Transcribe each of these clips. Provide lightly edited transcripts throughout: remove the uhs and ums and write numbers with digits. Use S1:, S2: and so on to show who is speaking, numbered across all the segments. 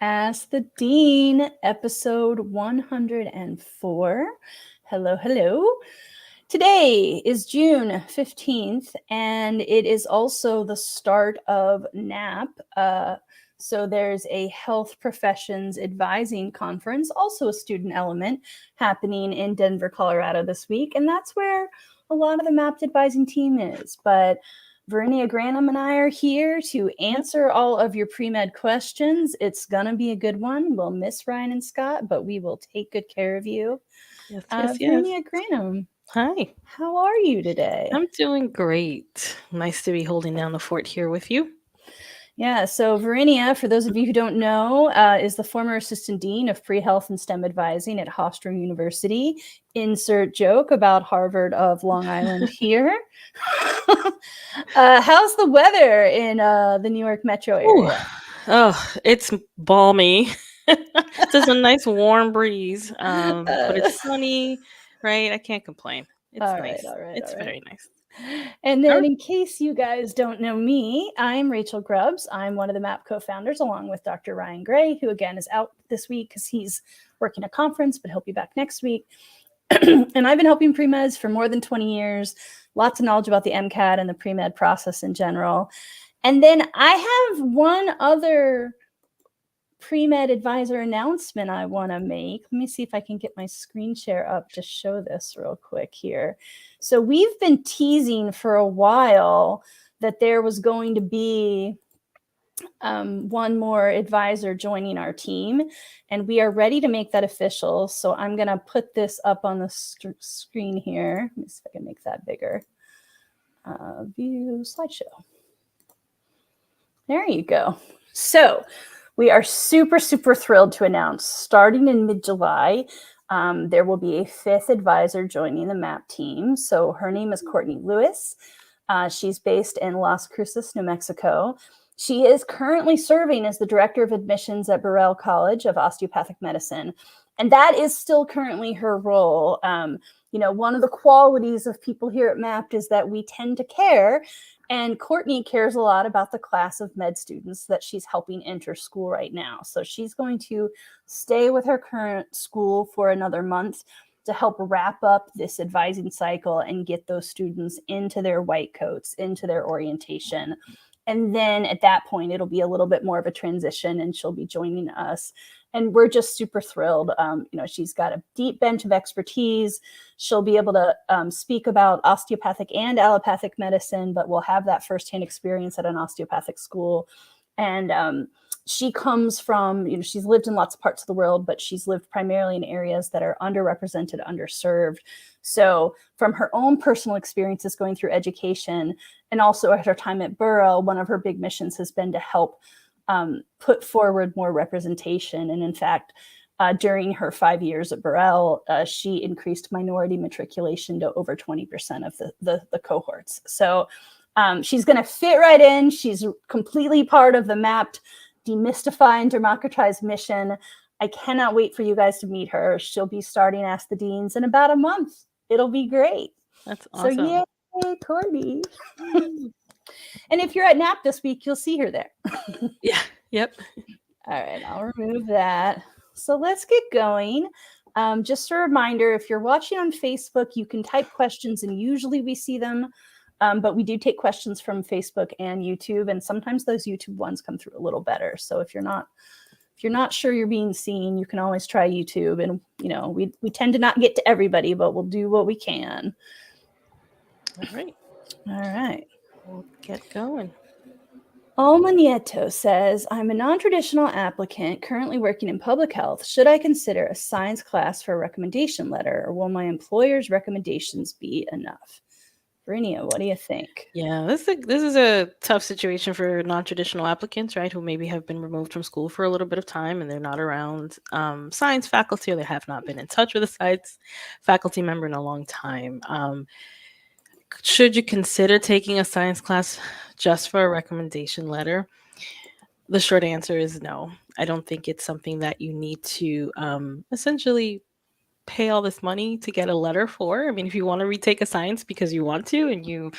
S1: Ask the Dean, episode 104. Hello, hello. Today is June 15th, and it is also the start of NAP. So there's a health professions advising conference, also a student element, happening in Denver, Colorado this week. And that's where a lot of the MAP advising team is. But Varinia, Grannum, and I are here to answer all of your pre-med questions. It's going to be a good one. We'll miss Ryan and Scott, but we will take good care of you.
S2: Yes.
S1: Varinia, Grannum.
S2: Hi.
S1: How are you today?
S2: I'm doing great. Nice to be holding down the fort here with you.
S1: Yeah, so Varinia, for those of you who don't know, is the former assistant dean of Prehealth and STEM advising at Hofstra University. Insert joke about Harvard of Long Island here. How's the weather in the New York metro area?
S2: Oh, it's balmy. There's a nice warm breeze, but it's sunny, right? I can't complain. It's nice. It's very nice.
S1: And then in case you guys don't know me, I'm Rachel Grubbs. I'm one of the MAP co-founders along with Dr. Ryan Gray, who again is out this week because he's working a conference, but he'll be back next week. And I've been helping pre-meds for more than 20 years. Lots of knowledge about the MCAT and the pre-med process in general. And then I have one other pre-med advisor announcement I want to make. Let me see if I can get my screen share up to show this real quick here. So we've been teasing for a while that there was going to be one more advisor joining our team, and we are ready to make that official. So I'm going to put this up on the screen here. Let me see if I can make that bigger. View slideshow. There you go. So we are super, super thrilled to announce, starting in mid-July, there will be a fifth advisor joining the MAP team. So her name is Courtney Lewis. She's based in Las Cruces, New Mexico. She is currently serving as the director of admissions at Burrell College of Osteopathic Medicine. And that is still currently her role. You know, one of the qualities of people here at MAP is that we tend to care. And Courtney cares a lot about the class of med students that she's helping enter school right now. So she's going to stay with her current school for another month to help wrap up this advising cycle and get those students into their white coats, into their orientation. And then at that point, it'll be a little bit more of a transition and she'll be joining us. And we're just super thrilled. You know, she's got a deep bench of expertise. She'll be able to speak about osteopathic and allopathic medicine, but we'll have that firsthand experience at an osteopathic school. And she comes from, you know, she's lived in lots of parts of the world, but she's lived primarily in areas that are underrepresented, underserved. So from her own personal experiences going through education, and also at her time at Burrell, one of her big missions has been to help put forward more representation. And in fact, during her 5 years at Burrell, she increased minority matriculation to over 20% of the cohorts. So she's going to fit right in. She's completely part of the MAPT Demystify and Democratize mission. I cannot wait for you guys to meet her. She'll be starting Ask the Deans in about a month. It'll be great.
S2: That's awesome.
S1: So yay, Courtney. And if you're at NAP this week, you'll see her there.
S2: Yeah. Yep.
S1: All right, I'll remove that. So let's get going. Just a reminder, if you're watching on Facebook, you can type questions and usually we see them. But we do take questions from Facebook and YouTube, and sometimes those YouTube ones come through a little better. So if you're not sure you're being seen, you can always try YouTube. And you know, we tend to not get to everybody, but we'll do what we can.
S2: All right.
S1: All right.
S2: We'll get going.
S1: Alma Nieto says, I'm a non-traditional applicant currently working in public health. Should I consider a science class for a recommendation letter, or will my employer's recommendations be enough? Varinia, what do you think?
S2: Yeah, this is a tough situation for non-traditional applicants, right, who maybe have been removed from school for a little bit of time and they're not around science faculty, or they have not been in touch with a science faculty member in a long time. Should you consider taking a science class just for a recommendation letter? The short answer is no. I don't think it's something that you need to essentially pay all this money to get a letter for. I mean, if you want to retake a science because you want to and you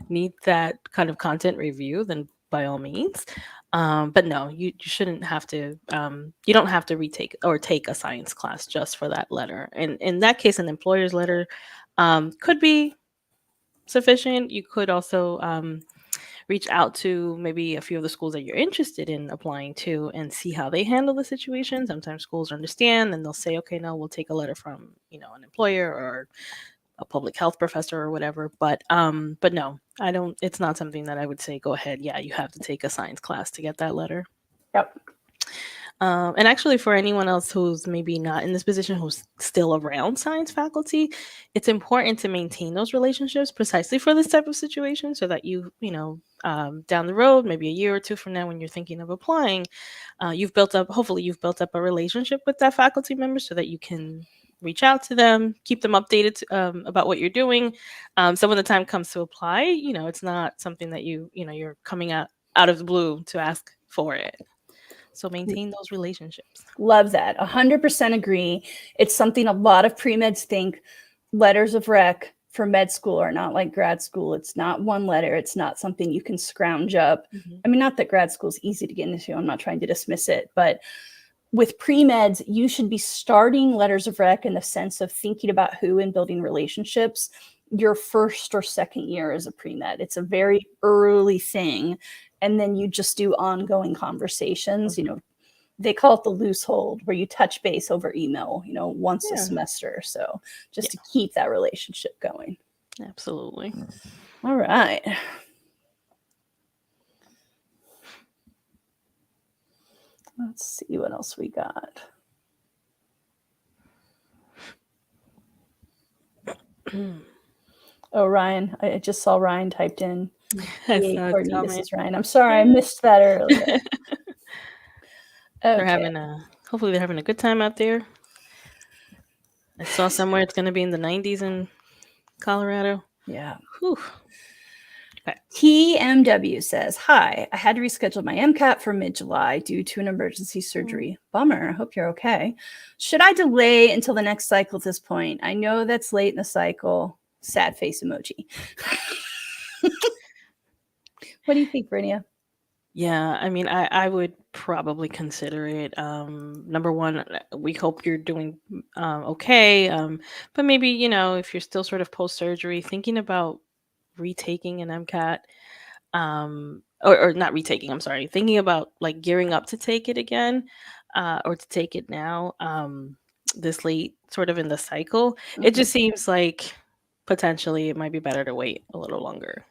S2: need that kind of content review, then by all means. But no, you shouldn't have to. You don't have to retake or take a science class just for that letter. And in that case, an employer's letter could be sufficient. You could also reach out to maybe a few of the schools that you're interested in applying to and see how they handle the situation. Sometimes schools understand and they'll say, okay, no, we'll take a letter from, an employer or a public health professor or whatever. But no, I don't, it's not something that I would say, go ahead. Yeah, you have to take a science class to get that letter.
S1: Yep.
S2: And actually, for anyone else who's maybe not in this position, who's still around science faculty, it's important to maintain those relationships precisely for this type of situation, so that down the road, maybe a year or two from now, when you're thinking of applying, hopefully you've built up a relationship with that faculty member, so that you can reach out to them, keep them updated about what you're doing. So when the time comes to apply, it's not something that you're coming out of the blue to ask for it. So maintain those relationships.
S1: Love that. 100% agree. It's something a lot of pre-meds think letters of rec for med school are not like grad school. It's not one letter. It's not something you can scrounge up.
S2: Mm-hmm.
S1: I mean, not that grad school is easy to get into. I'm not trying to dismiss it, but with pre-meds, you should be starting letters of rec in the sense of thinking about who and building relationships your first or second year as a pre-med. It's a very early thing. And then you just do ongoing conversations. They call it the loose hold, where you touch base over email, once a semester or so, just to keep that relationship going.
S2: Absolutely.
S1: All right. Let's see what else we got. Oh, Ryan. I just saw Ryan typed in. Hey, Courtney, this is Ryan. I'm sorry, I missed that earlier. Okay.
S2: Hopefully they're having a good time out there. I saw somewhere it's going to be in the 90s in Colorado.
S1: Yeah.
S2: Whew. Okay.
S1: TMW says, hi, I had to reschedule my MCAT for mid-July due to an emergency surgery. Bummer. I hope you're okay. Should I delay until the next cycle at this point? I know that's late in the cycle. Sad face emoji. What do you think, Varinia?
S2: Yeah, I mean, I would probably consider it. Number one, we hope you're doing okay. But maybe, if you're still sort of post-surgery, thinking about retaking an MCAT, or not retaking, I'm sorry, thinking about like gearing up to take it again, or to take it now, this late sort of in the cycle. Mm-hmm. It just seems like potentially it might be better to wait a little longer.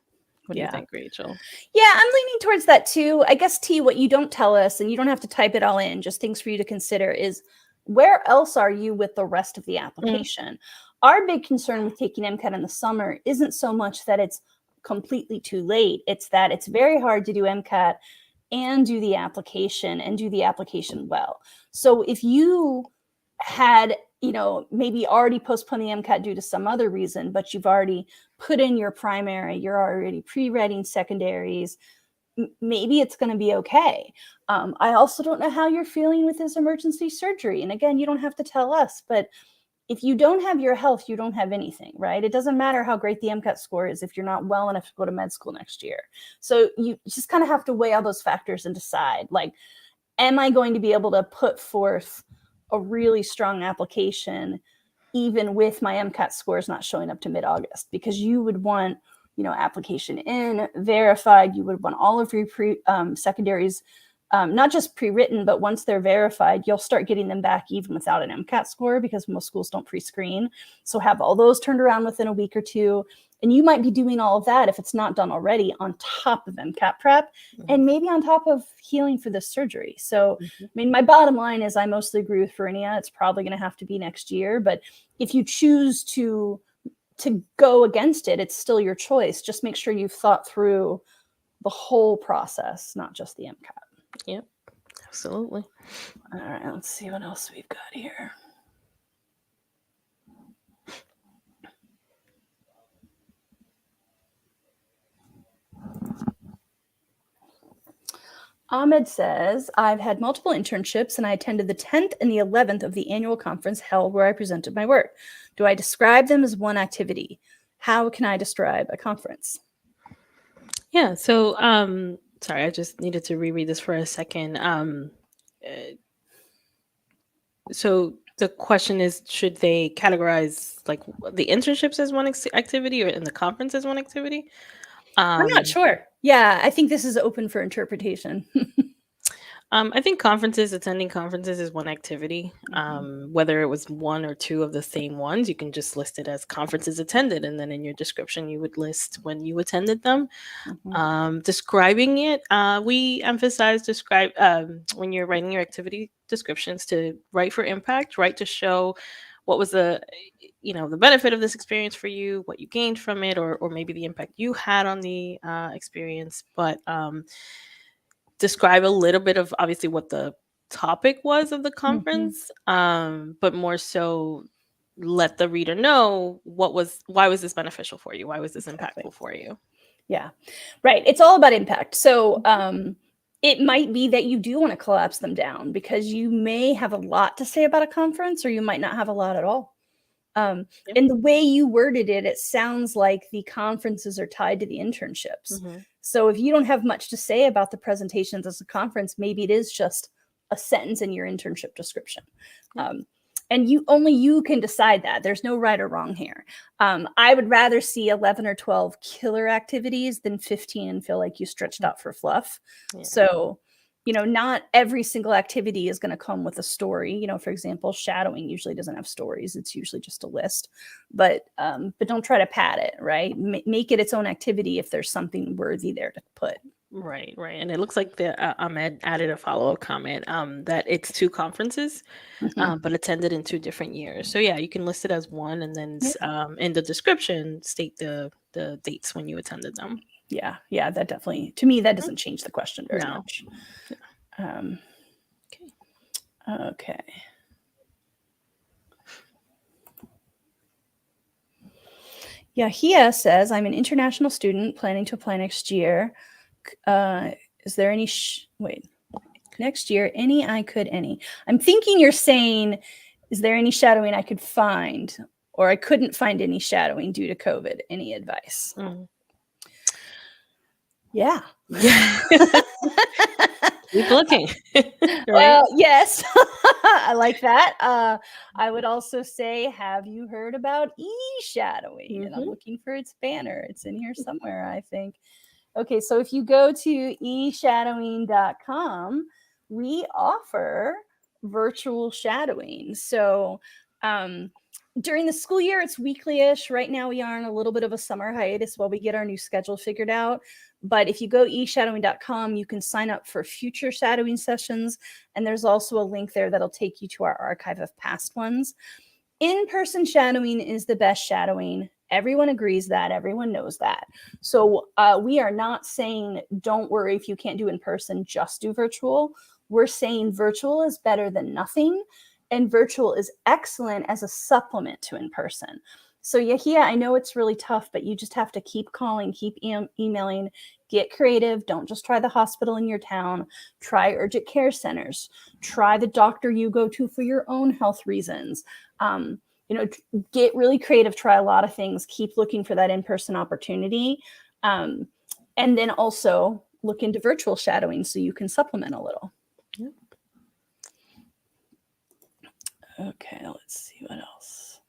S2: What do you think, Rachel?
S1: Yeah, I'm leaning towards that too. I guess, T, what you don't tell us, and you don't have to type it all in, just things for you to consider, is where else are you with the rest of the application? Our big concern with taking MCAT in the summer isn't so much that it's completely too late. It's that it's very hard to do MCAT and do the application and do the application well. So if you had, maybe already postponed the MCAT due to some other reason, but you've already put in your primary, you're already pre-writing secondaries, maybe it's going to be okay. I also don't know how you're feeling with this emergency surgery. And again, you don't have to tell us, but if you don't have your health, you don't have anything, right? It doesn't matter how great the MCAT score is if you're not well enough to go to med school next year. So you just kind of have to weigh all those factors and decide, like, am I going to be able to put forth a really strong application even with my MCAT scores not showing up to mid-August? Because you would want, application in, verified. You would want all of your secondaries, not just pre-written, but once they're verified, you'll start getting them back even without an MCAT score, because most schools don't pre-screen. So have all those turned around within a week or two. And you might be doing all of that, if it's not done already, on top of MCAT prep, and maybe on top of healing for this surgery. So, I mean, my bottom line is I mostly agree with Varinia. It's probably going to have to be next year. But if you choose to go against it, it's still your choice. Just make sure you've thought through the whole process, not just the MCAT.
S2: Yep, absolutely.
S1: All right, let's see what else we've got here. Ahmed says, I've had multiple internships and I attended the 10th and the 11th of the annual conference held where I presented my work. Do I describe them as one activity? How can I describe a conference?
S2: Yeah, so Sorry, I just needed to reread this for a second. So the question is, should they categorize like the internships as one activity or in the conference as one activity?
S1: I'm not sure. Yeah, I think this is open for interpretation.
S2: I think attending conferences is one activity. Whether it was one or two of the same ones, you can just list it as conferences attended. And then in your description, you would list when you attended them. Describing it, we emphasize when you're writing your activity descriptions to write for impact, write to show what was the benefit of this experience for you, what you gained from it, or maybe the impact you had on the experience. But describe a little bit of obviously what the topic was of the conference, but more so let the reader know why was this beneficial for you? Why was this impactful for you?
S1: Yeah, right. It's all about impact. So it might be that you do want to collapse them down because you may have a lot to say about a conference or you might not have a lot at all. And the way you worded it, it sounds like the conferences are tied to the internships. So if you don't have much to say about the presentations as a conference, maybe it is just a sentence in your internship description. And you can decide that. There's no right or wrong here. I would rather see 11 or 12 killer activities than 15 and feel like you stretched out for fluff. So, not every single activity is going to come with a story. For example, shadowing usually doesn't have stories. It's usually just a list. But don't try to pad it, right? Make it its own activity if there's something worthy there to put.
S2: Right. And it looks like the Ahmed added a follow-up comment that it's 2 conferences, but attended in 2 different years. So yeah, you can list it as one, and then in the description state the dates when you attended them.
S1: Yeah, that definitely, to me, that doesn't change the question very much. Okay. Yahia says, I'm an international student planning to apply next year. Is there any, next year, any? I'm thinking you're saying, is there any shadowing I could find? Or I couldn't find any shadowing due to COVID. Any advice? Yeah.
S2: Keep looking. Right?
S1: Well, yes, I like that. I would also say, have you heard about e-shadowing? And I'm looking for its banner. It's in here somewhere, I think. Okay, so if you go to eshadowing.com, we offer virtual shadowing. So during the school year, it's weekly-ish. Right now, we are on a little bit of a summer hiatus while we get our new schedule figured out. But if you go eshadowing.com, you can sign up for future shadowing sessions. And there's also a link there that'll take you to our archive of past ones. In-person shadowing is the best shadowing. Everyone agrees that. Everyone knows that. So we are not saying don't worry if you can't do in person, just do virtual. We're saying virtual is better than nothing. And virtual is excellent as a supplement to in-person. So Yahia, I know it's really tough, but you just have to keep calling, keep emailing, get creative. Don't just try the hospital in your town. Try urgent care centers. Try the doctor you go to for your own health reasons. Get really creative. Try a lot of things. Keep looking for that in-person opportunity. And then also look into virtual shadowing so you can supplement a little.
S2: Yep.
S1: Okay, let's see what else.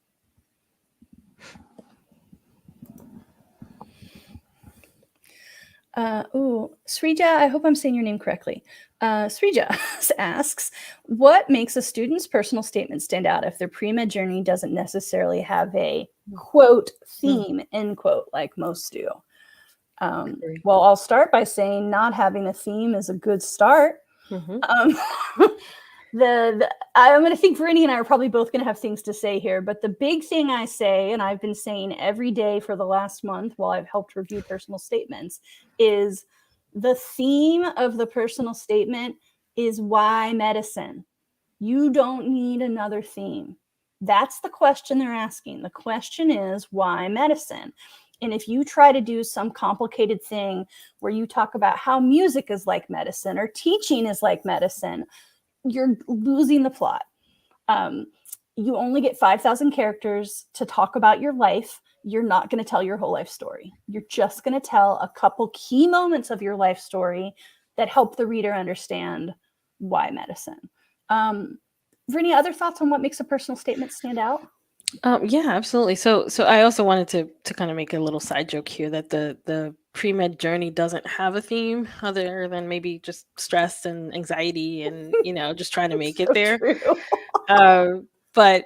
S1: Srija, I hope I'm saying your name correctly. Srija asks, what makes a student's personal statement stand out if their pre-med journey doesn't necessarily have a, quote, theme, end quote, like most do? Well, I'll start by saying not having a theme is a good start. I'm going to think Varinia and I are probably both going to have things to say here, but the big thing I say, and I've been saying every day for the last month while I've helped review personal statements, is the theme of the personal statement is why medicine. You don't need another theme. That's the question they're asking. The question is why medicine? And if you try to do some complicated thing where you talk about how music is like medicine or teaching is like medicine, you're losing the plot. you only get 5,000 characters to talk about your life. You're not going to tell your whole life story. You're just going to tell a couple key moments of your life story that help the reader understand why medicine. Varinia, other thoughts on what makes a personal statement stand out?
S2: Yeah, absolutely. So I also wanted to kind of make a little side joke here that the pre-med journey doesn't have a theme other than maybe just stress and anxiety and just trying to make it
S1: So
S2: there.
S1: true.
S2: But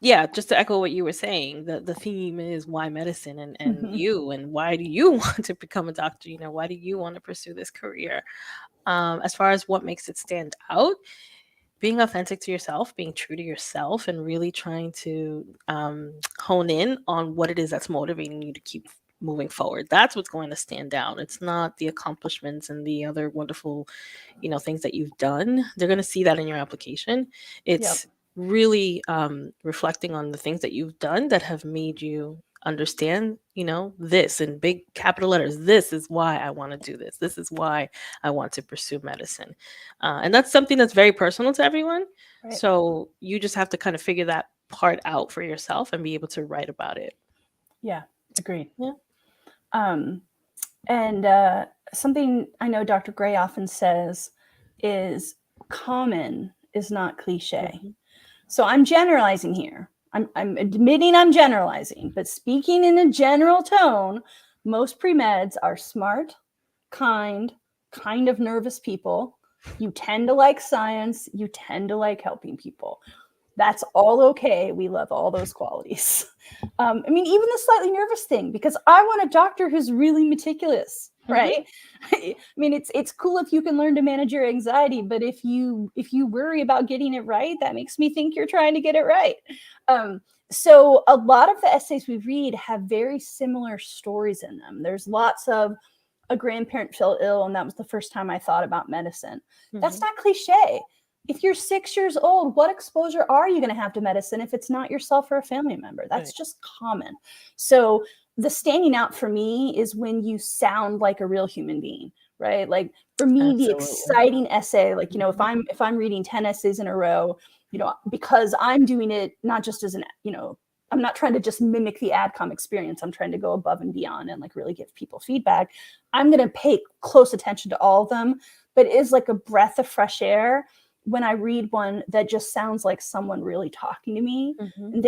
S2: yeah, just to echo what you were saying, the theme is why medicine and
S1: Mhm.
S2: you, and why do you want to become a doctor? Why do you want to pursue this career? As far as what makes it stand out, being authentic to yourself, being true to yourself, and really trying to hone in on what it is that's motivating you to keep moving forward. That's what's going to stand out. It's not the accomplishments and the other wonderful, things that you've done. They're going to see that in your application. It's really reflecting on the things that you've done that have made you understand, this in big capital letters. This is why I want to do this. This is why I want to pursue medicine. And that's something that's very personal to everyone.
S1: Right.
S2: So you just have to kind of figure that part out for yourself and be able to write about it.
S1: Yeah, agreed.
S2: Yeah.
S1: And something I know Dr. Gray often says is common is not cliche.
S2: Mm-hmm.
S1: So I'm generalizing here. I'm admitting I'm generalizing, but speaking in a general tone, most pre-meds are smart, kind of nervous people. You tend to like science. You tend to like helping people. That's all okay. We love all those qualities. Even the slightly nervous thing, because I want a doctor who's really meticulous, right? It's cool if you can learn to manage your anxiety, but if you worry about getting it right, that makes me think you're trying to get it right. So a lot of the essays we read have very similar stories in them. There's lots of a grandparent fell ill, and that was the first time I thought about medicine. That's not cliche. If you're 6 years old, what exposure are you going to have to medicine if it's not yourself or a family member? That's just common. So the standing out for me is when you sound like a real human being, right? Like for me, the exciting essay, like, if I'm reading 10 essays in a row, because I'm doing it not just as I'm not trying to just mimic the AdCom experience. I'm trying to go above and beyond and like really give people feedback. I'm going to pay close attention to all of them, but it is like a breath of fresh air when I read one that just sounds like someone really talking to me, and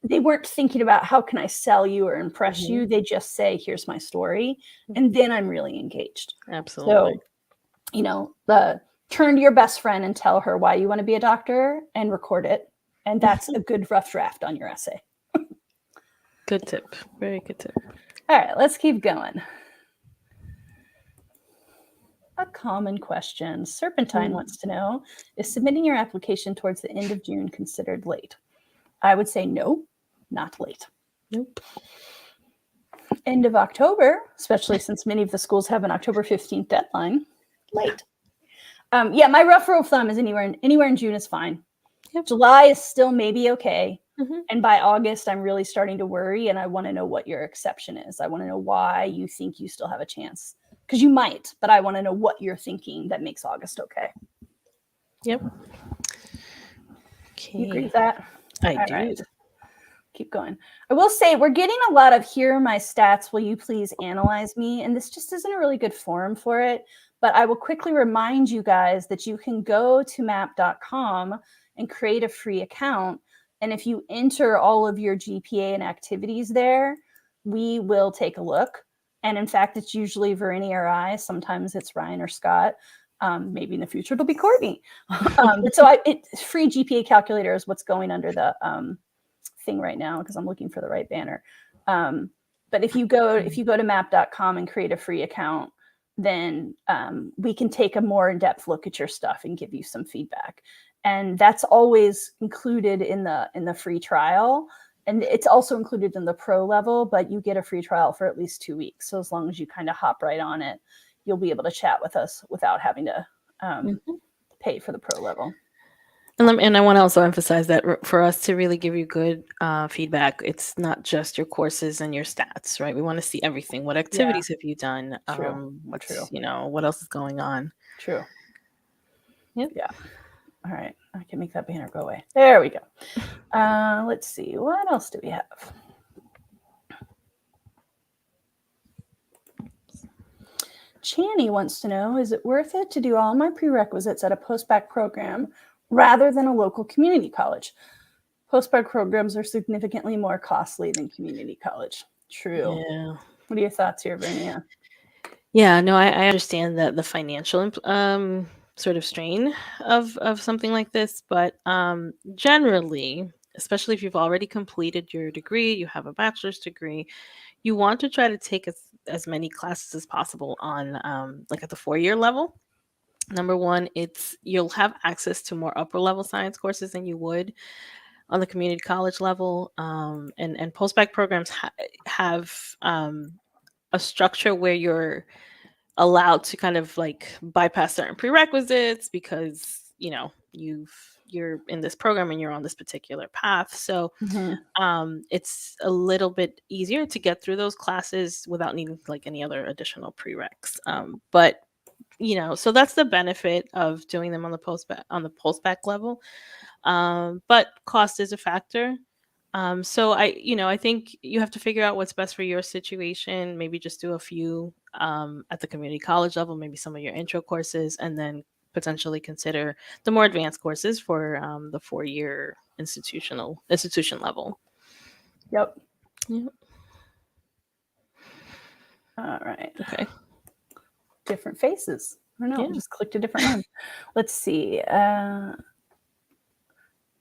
S1: they weren't thinking about how can I sell you or impress you. They just say, here's my story. And then I'm really engaged.
S2: Absolutely.
S1: So, turn to your best friend and tell her why you want to be a doctor and record it. And that's a good rough draft on your essay.
S2: Good tip. Very good tip.
S1: All right, let's keep going. A common question. Serpentine wants to know, is submitting your application towards the end of June considered late? I would say no, not late.
S2: Nope.
S1: End of October, especially since many of the schools have an October 15th deadline, late. My rough rule of thumb is anywhere in June is fine. Yep. July is still maybe okay. And by August, I'm really starting to worry, and I want to know what your exception is. I want to know why you think you still have a chance. Because you might, but I want to know what you're thinking that makes August okay.
S2: Yep. Okay.
S1: You agree with that?
S2: I do.
S1: Right. Keep going. I will say we're getting a lot of here are my stats. Will you please analyze me? And this just isn't a really good forum for it. But I will quickly remind you guys that you can go to map.com and create a free account. And if you enter all of your GPA and activities there, we will take a look. And in fact, it's usually Varinia or I. Sometimes it's Ryan or Scott. Maybe in the future it'll be Courtney. Free GPA calculator is what's going under the thing right now because I'm looking for the right banner. But if you go to map.com and create a free account, then we can take a more in-depth look at your stuff and give you some feedback. And that's always included in the free trial. And it's also included in the pro level, but you get a free trial for at least 2 weeks. So as long as you kind of hop right on it, you'll be able to chat with us without having to pay for the pro level.
S2: And I want to also emphasize that for us to really give you good feedback, it's not just your courses and your stats, right? We want to see everything. What activities have you done?
S1: True.
S2: What else is going on?
S1: True.
S2: Yep.
S1: Yeah. All right, I can make that banner go away. There we go. Let's see, what else do we have? Channy wants to know, is it worth it to do all my prerequisites at a postbac program rather than a local community college? Postbac programs are significantly more costly than community college. True.
S2: Yeah.
S1: What are your thoughts here, Varinia?
S2: Yeah, no, I understand the financial sort of strain of something like this, but generally, especially if you've already completed your degree, you have a bachelor's degree, you want to try to take as many classes as possible on like at the 4-year level. Number one, you'll have access to more upper level science courses than you would on the community college level, and postbac programs have a structure where you're allowed to kind of like bypass certain prerequisites because you're in this program and you're on this particular path. So it's a little bit easier to get through those classes without needing like any other additional prereqs. But so that's the benefit of doing them on the postbac level. But cost is a factor. So I think you have to figure out what's best for your situation. Maybe just do a few at the community college level, maybe some of your intro courses, and then potentially consider the more advanced courses for the 4-year institution level.
S1: Yep.
S2: Yep.
S1: All right.
S2: Okay.
S1: Different faces. I don't know.
S2: Yeah.
S1: Just clicked a different one. Let's see.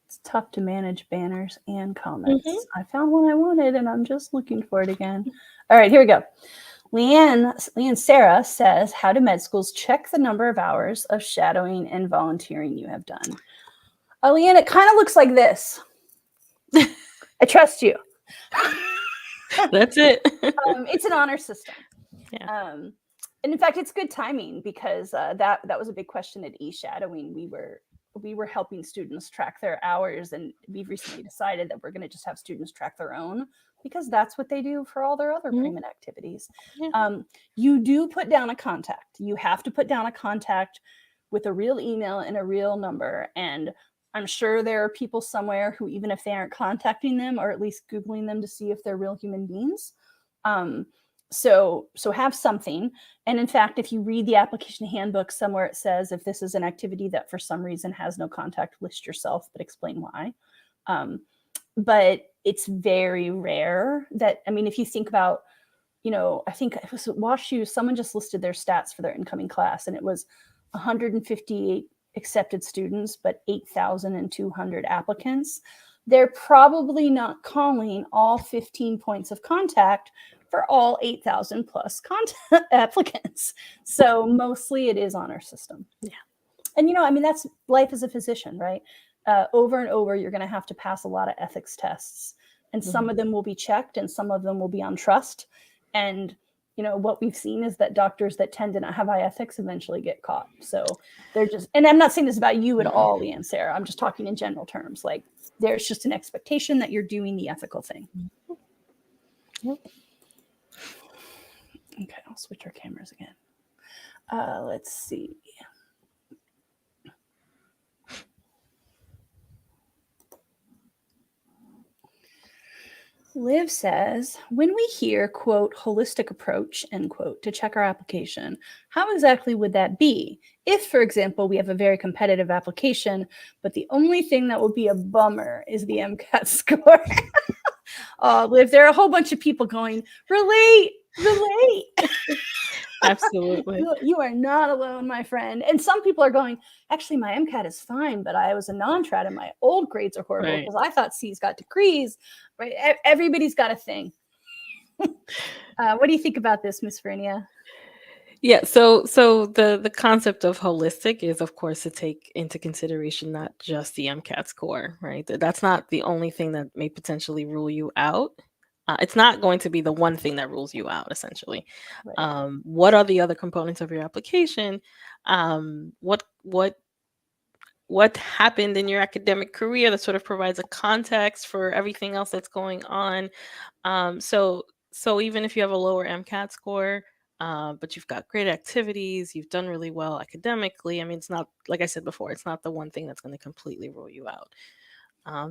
S1: It's tough to manage banners and comments. I found one I wanted, and I'm just looking for it again. All right, here we go. Leanne Sarah says, how do med schools check the number of hours of shadowing and volunteering you have done? Leanne, it kind of looks like this. I trust you.
S2: That's it.
S1: It's an honor system.
S2: Yeah.
S1: And in fact, it's good timing because that was a big question at e-shadowing. We were helping students track their hours, and we've recently decided that we're going to just have students track their own because that's what they do for all their other pre-med activities.
S2: Yeah.
S1: You do put down a contact. You have to put down a contact with a real email and a real number. And I'm sure there are people somewhere who, even if they aren't contacting them, or at least Googling them to see if they're real human beings. So have something. And in fact, if you read the application handbook, somewhere it says, if this is an activity that for some reason has no contact, list yourself, but explain why. But it's very rare that, I mean, if you think about, I think it was at WashU, someone just listed their stats for their incoming class, and it was 158 accepted students, but 8,200 applicants. They're probably not calling all 15 points of contact for all 8,000 plus applicants. So mostly it is honor system.
S2: Yeah.
S1: And, that's life as a physician, right? Over and over, you're going to have to pass a lot of ethics tests, and some of them will be checked and some of them will be on trust. And, what we've seen is that doctors that tend to not have high ethics eventually get caught. So they're just, and I'm not saying this about you at all, Leanne Sarah, I'm just talking in general terms. Like, there's just an expectation that you're doing the ethical thing.
S2: Yep.
S1: Okay, I'll switch our cameras again. Let's see. Liv says, when we hear, quote, holistic approach, end quote, to check our application, how exactly would that be? If, for example, we have a very competitive application, but the only thing that will be a bummer is the MCAT score. Liv, there are a whole bunch of people going, relate.
S2: Absolutely.
S1: You are not alone, my friend. And some people are going, actually, my MCAT is fine, but I was a non-trad and my old grades are horrible because I thought C's got degrees, right? Everybody's got a thing. What do you think about this, Miss Varinia?
S2: Yeah, so the concept of holistic is, of course, to take into consideration not just the MCAT score, right? That's not the only thing that may potentially rule you out. It's not going to be the one thing that rules you out, essentially.
S1: Right.
S2: What are the other components of your application? What happened in your academic career that sort of provides a context for everything else that's going on? So even if you have a lower MCAT score, but you've got great activities, you've done really well academically. I mean, it's not, like I said before, it's not the one thing that's going to completely rule you out.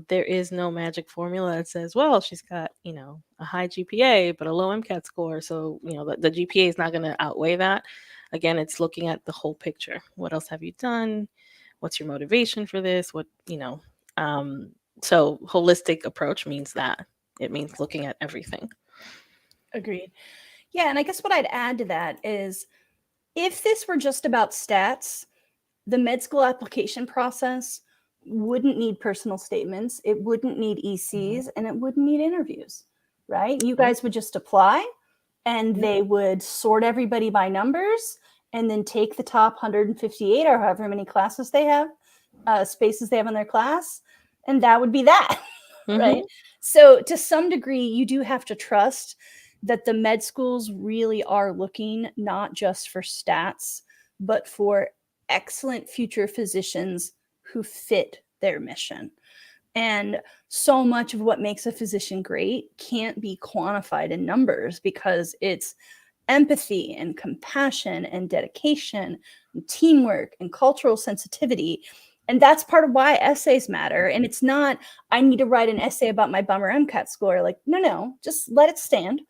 S2: There is no magic formula that says, well, she's got, a high GPA, but a low MCAT score. So, the GPA is not going to outweigh that. Again, it's looking at the whole picture. What else have you done? What's your motivation for this? So holistic approach means that. It means looking at everything.
S1: Agreed. Yeah, and I guess what I'd add to that is if this were just about stats, the med school application process wouldn't need personal statements, it wouldn't need ECs, and it wouldn't need interviews, right? You guys would just apply and they would sort everybody by numbers and then take the top 158 or however many classes they have, spaces they have in their class, and that would be that, right? So to some degree, you do have to trust that the med schools really are looking not just for stats, but for excellent future physicians who fit their mission. And so much of what makes a physician great can't be quantified in numbers because it's empathy and compassion and dedication and teamwork and cultural sensitivity. And that's part of why essays matter. And it's not, I need to write an essay about my bummer MCAT score. Like, no, just let it stand,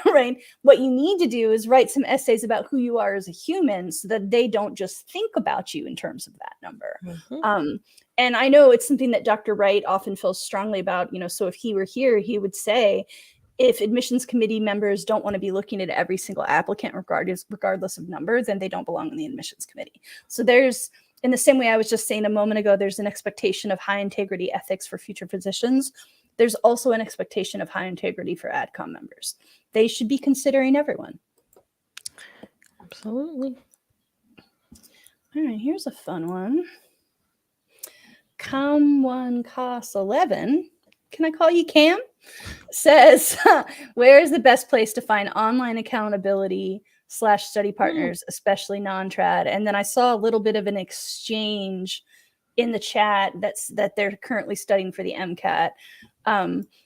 S1: right? What you need to do is write some essays about who you are as a human so that they don't just think about you in terms of that number. And I know it's something that Dr. Wright often feels strongly about, so if he were here, he would say, if admissions committee members don't want to be looking at every single applicant regardless of number, then they don't belong in the admissions committee. So there's, in the same way I was just saying a moment ago, there's an expectation of high integrity ethics for future physicians. There's also an expectation of high integrity for ADCOM members. They should be considering everyone.
S2: Absolutely.
S1: All right, here's a fun one. CAM1CAS11, can I call you Cam? Says, where is the best place to find online accountability / study partners, especially non-trad? And then I saw a little bit of an exchange in the chat that they're currently studying for the MCAT.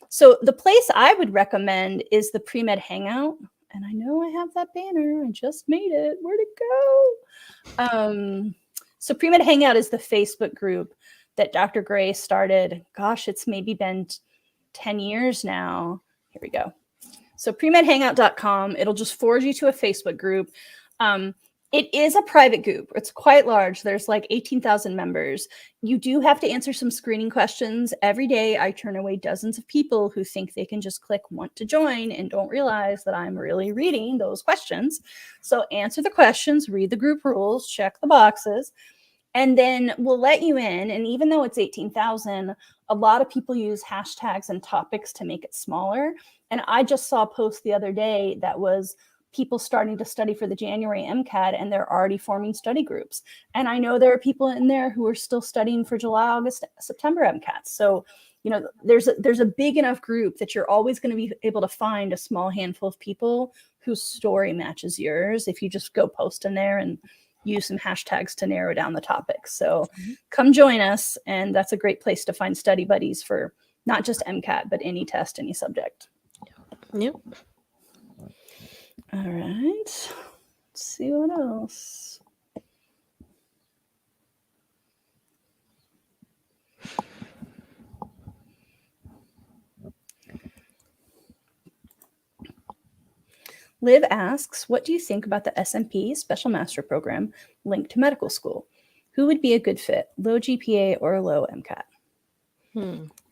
S1: So the place I would recommend is the Pre-Med Hangout. And I know I have that banner. I just made it. Where'd it go? So Pre-Med Hangout is the Facebook group that Dr. Gray started. Gosh, it's maybe been 10 years now. Here we go. So premedhangout.com, it'll just forward you to a Facebook group. It is a private group. It's quite large. There's like 18,000 members. You do have to answer some screening questions. Every day I turn away dozens of people who think they can just click want to join and don't realize that I'm really reading those questions. So answer the questions, read the group rules, check the boxes, and then we'll let you in. And even though it's 18,000, a lot of people use hashtags and topics to make it smaller. And I just saw a post the other day that was people starting to study for the January MCAT, and they're already forming study groups. And I know there are people in there who are still studying for July, August, September MCATs. So, there's a big enough group that you're always going to be able to find a small handful of people whose story matches yours if you just go post in there and use some hashtags to narrow down the topics. So come join us. And that's a great place to find study buddies for not just MCAT, but any test, any subject.
S2: Yep.
S1: All right. Let's see what else. Liv asks, what do you think about the SMP Special Master Program linked to medical school? Who would be a good fit, low GPA or low MCAT?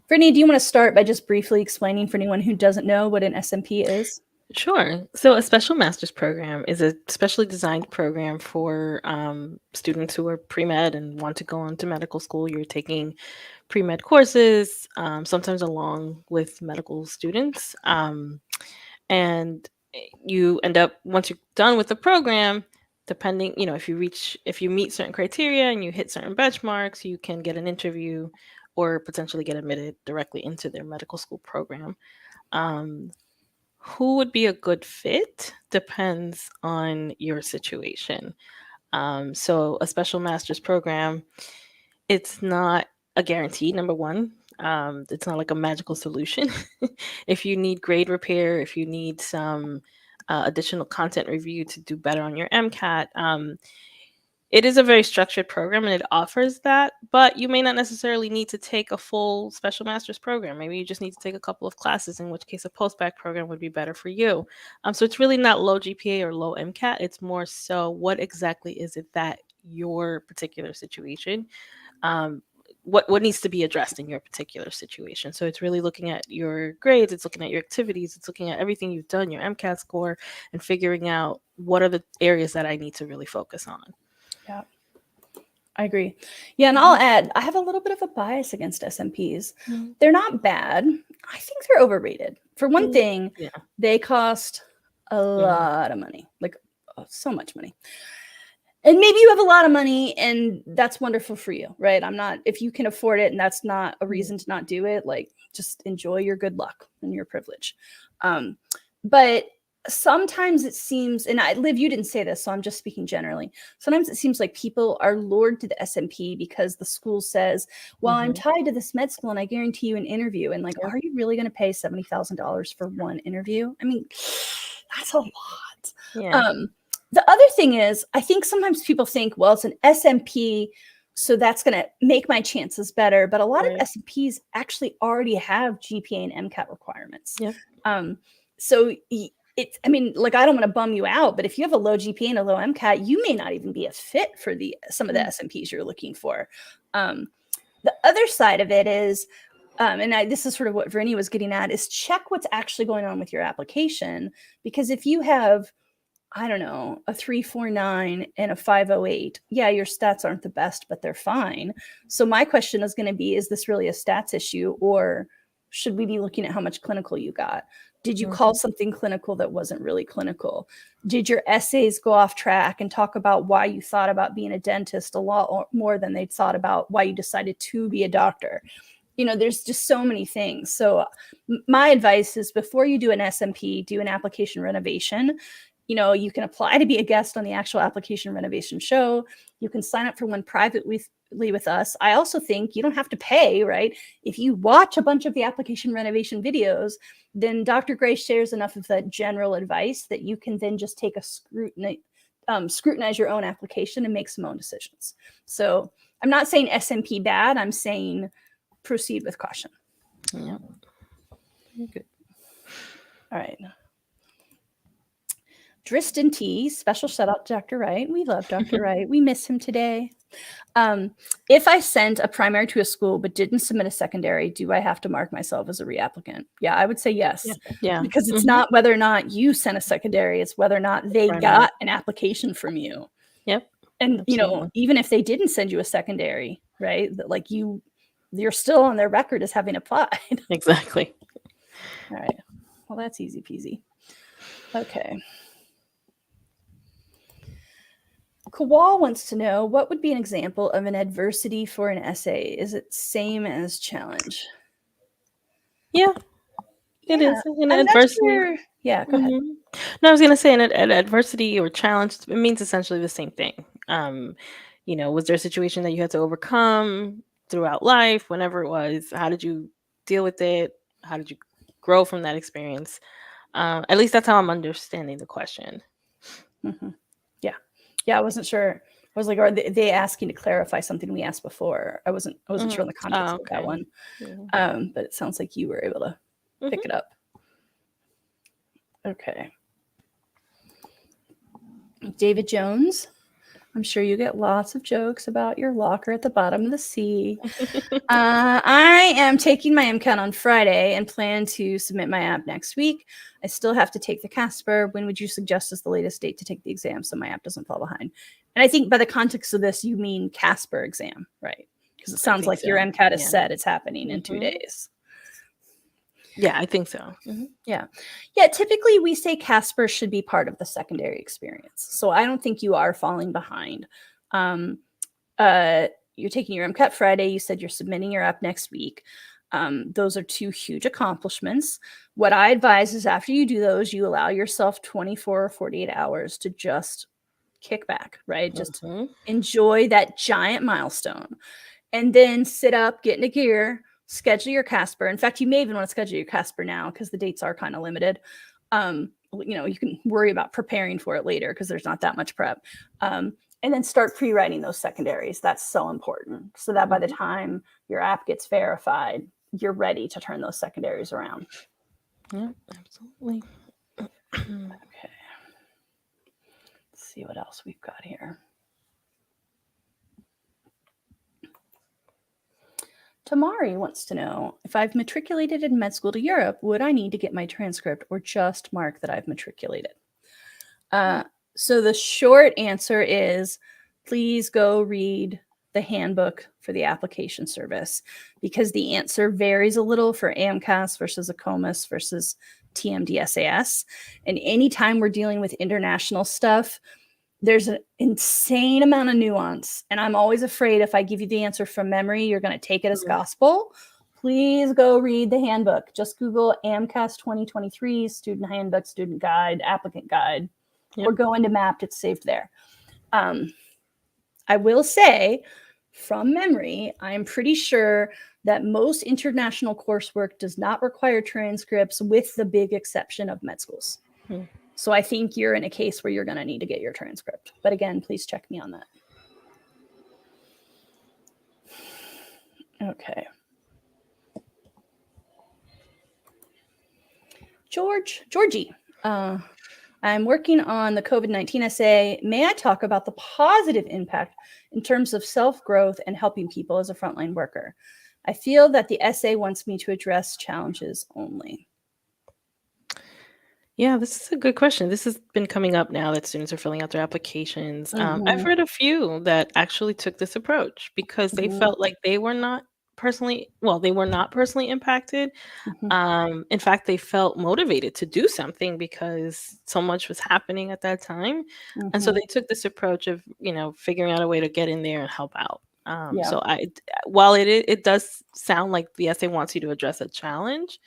S1: Brittany, do you want to start by just briefly explaining for anyone who doesn't know what an SMP is?
S2: Sure. So a special master's program is a specially designed program for students who are pre-med and want to go on to medical school. You're taking pre-med courses, sometimes along with medical students. And you end up, once you're done with the program, depending, if you meet certain criteria and you hit certain benchmarks, you can get an interview or potentially get admitted directly into their medical school program. Who would be a good fit depends on your situation. So a special master's program, it's not a guarantee, number one. It's not like a magical solution. If you need grade repair, if you need some additional content review to do better on your MCAT. It is a very structured program and it offers that, but you may not necessarily need to take a full special master's program. Maybe you just need to take a couple of classes, in which case a postbac program would be better for you. So it's really not low GPA or low MCAT. It's more so what exactly is it that your particular situation, what needs to be addressed in your particular situation. So it's really looking at your grades, it's looking at your activities, it's looking at everything you've done, your MCAT score, and figuring out what are the areas that I need to really focus on.
S1: Yeah, I agree. Yeah, and I'll add, I have a little bit of a bias against SMPs. They're not bad. I think they're overrated. For one thing, they cost a lot of money, like so much money. And maybe you have a lot of money and that's wonderful for you, right? If you can afford it and that's not a reason to not do it, like just enjoy your good luck and your privilege. But sometimes it seems, and Liv, you didn't say this, so I'm just speaking generally. Sometimes it seems like people are lured to the SMP because the school says, well, I'm tied to this med school and I guarantee you an interview. And like, are you really going to pay $70,000 for one interview? I mean, that's a lot.
S2: Yeah.
S1: The other thing is, I think sometimes people think, well, it's an SMP, so that's going to make my chances better. But a lot of SMPs actually already have GPA and MCAT requirements. So I mean, like, I don't want to bum you out, but if you have a low GPA and a low MCAT, you may not even be a fit for some of the SMPs you're looking for. The other side of it is, this is sort of what Varinia was getting at, is check what's actually going on with your application. Because if you have, I don't know, a 349 and a 508, yeah, your stats aren't the best, but they're fine. So my question is going to be, is this really a stats issue, or should we be looking at how much clinical you got? Did you call something clinical that wasn't really clinical? Did your essays go off track and talk about why you thought about being a dentist a lot more than they thought about why you decided to be a doctor? You know, there's just so many things. So my advice is, before you do an SMP, do an application renovation. You know, you can apply to be a guest on the actual application renovation show. You can sign up for one privately with us. I also think you don't have to pay, right? If you watch a bunch of the application renovation videos, then Dr. Gray shares enough of that general advice that you can then just take a scrutinize your own application and make some own decisions. So I'm not saying SMP bad. I'm saying proceed with caution.
S2: Yeah. Good.
S1: All right. Driston T, special shout out to Dr. Wright. We love Dr. Wright. We miss him today. If I sent a primary to a school but didn't submit a secondary, do I have to mark myself as a reapplicant? Yeah, I would say yes.
S2: Yeah.
S1: Because it's not whether or not you sent a secondary, it's whether or not they got an application from you.
S2: Yep.
S1: And absolutely. You know, even if they didn't send you a secondary, right? Like you're still on their record as having applied.
S2: Exactly.
S1: All right. Well, that's easy peasy. Okay. Kawal wants to know, what would be an example of an adversity for an essay? Is it same as challenge?
S2: Yeah, it is. An adversity.
S1: Sure. Yeah, go ahead.
S2: No, I was going to say an adversity or challenge, it means essentially the same thing. You know, was there a situation that you had to overcome throughout life, whenever it was? How did you deal with it? How did you grow from that experience? At least that's how I'm understanding the question.
S1: Yeah, I wasn't sure. I was like, are they asking to clarify something we asked before? I wasn't sure on the context of that one. But it sounds like you were able to pick it up. Okay. David Jones, I'm sure you get lots of jokes about your locker at the bottom of the sea. I am taking my MCAT on Friday and plan to submit my app next week. I still have to take the CASPA. When would you suggest is the latest date to take the exam so my app doesn't fall behind? And I think by the context of this, you mean CASPA exam, right? Because it sounds like your MCAT is set. It's happening in 2 days.
S2: Yeah, I think so.
S1: Yeah. Typically, we say CASPA should be part of the secondary experience. So I don't think you are falling behind. You're taking your MCAT Friday. You said you're submitting your app next week. Those are 2 huge accomplishments. What I advise is, after you do those, you allow yourself 24 or 48 hours to just kick back, right? Just enjoy that giant milestone. And then sit up, get into gear, schedule your CASPA. In fact, you may even want to schedule your CASPA now because the dates are kind of limited. you can worry about preparing for it later because there's not that much prep. And then start pre-writing those secondaries. That's so important. So that by the time your app gets verified, you're ready to turn those secondaries around.
S2: Yeah, absolutely.
S1: Okay. Let's see what else we've got here. Tamari wants to know, if I've matriculated in med school to Europe, would I need to get my transcript or just mark that I've matriculated? So the short answer is, please go read the handbook for the application service, because the answer varies a little for AMCAS versus AACOMAS versus TMDSAS. And anytime we're dealing with international stuff, there's an insane amount of nuance. And I'm always afraid if I give you the answer from memory, you're going to take it as gospel. Please go read the handbook. Just Google AMCAS 2023, student handbook, student guide, applicant guide, or go into Mapped. It's saved there. I will say from memory, I'm pretty sure that most international coursework does not require transcripts, with the big exception of med schools. So I think you're in a case where you're going to need to get your transcript. But again, please check me on that. Okay. Georgie, I'm working on the COVID-19 essay. May I talk about the positive impact in terms of self-growth and helping people as a frontline worker? I feel that the essay wants me to address challenges only.
S2: Yeah, this is a good question. This has been coming up now that students are filling out their applications. I've read a few that actually took this approach because they felt like they were not personally impacted. In fact, they felt motivated to do something because so much was happening at that time. And so they took this approach of, figuring out a way to get in there and help out. So while it does sound like the essay wants you to address a challenge,